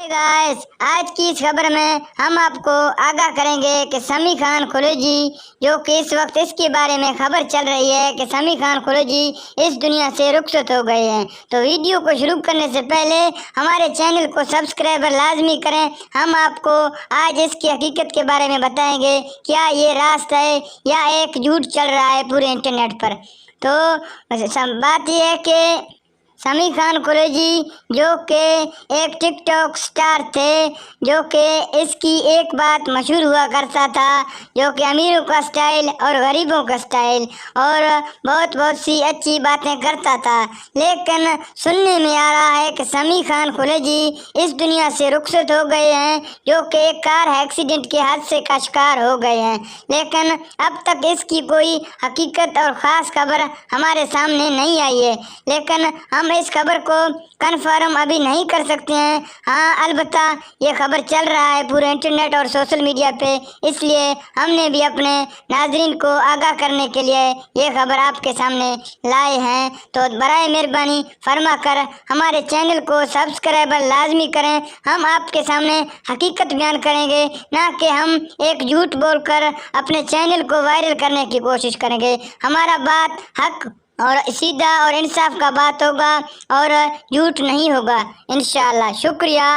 Guys, आज की इस खबर में हम आपको आगाह करेंगे कि समी खान कुरैशी, जो कि इस वक्त इसके बारे में खबर चल रही है कि समी खान कुरैशी इस दुनिया से रुखसत हो गए हैं। तो वीडियो को शुरू करने से पहले हमारे चैनल को सब्सक्राइब लाजमी करें। हम आपको आज इसकी हकीकत के बारे में बताएंगे, क्या ये रास्त है या एक झूठ चल रहा है पूरे इंटरनेट पर। तो बात यह है कि समी खान कुरैशी जो कि एक टिकटॉक स्टार थे, जो कि इसकी एक बात मशहूर हुआ करता था, जो कि अमीरों का स्टाइल और गरीबों का स्टाइल और बहुत सी अच्छी बातें करता था। लेकिन सुनने में आ रहा है कि समी खान कुरैशी इस दुनिया से रुखसत हो गए हैं, जो कि एक कार एक्सीडेंट के हादसे का शिकार हो गए हैं। लेकिन अब तक इसकी कोई हकीकत और ख़ास खबर हमारे सामने नहीं आई है। लेकिन हम इस खबर को कन्फर्म अभी नहीं कर सकते हैं। हाँ, अलबत्ता ये खबर चल रहा है पूरे इंटरनेट और सोशल मीडिया पे, इसलिए हमने भी अपने नाजरीन को आगाह करने के लिए ये खबर आपके सामने लाए हैं। तो बराए मेहरबानी फरमा कर हमारे चैनल को सब्सक्राइब लाजमी करें। हम आपके सामने हकीकत बयान करेंगे, ना कि हम एक झूठ बोलकर अपने चैनल को वायरल करने की कोशिश करेंगे। हमारा बात हक और सीधा और इंसाफ का बात होगा और झूठ नहीं होगा इंशाअल्लाह। शुक्रिया।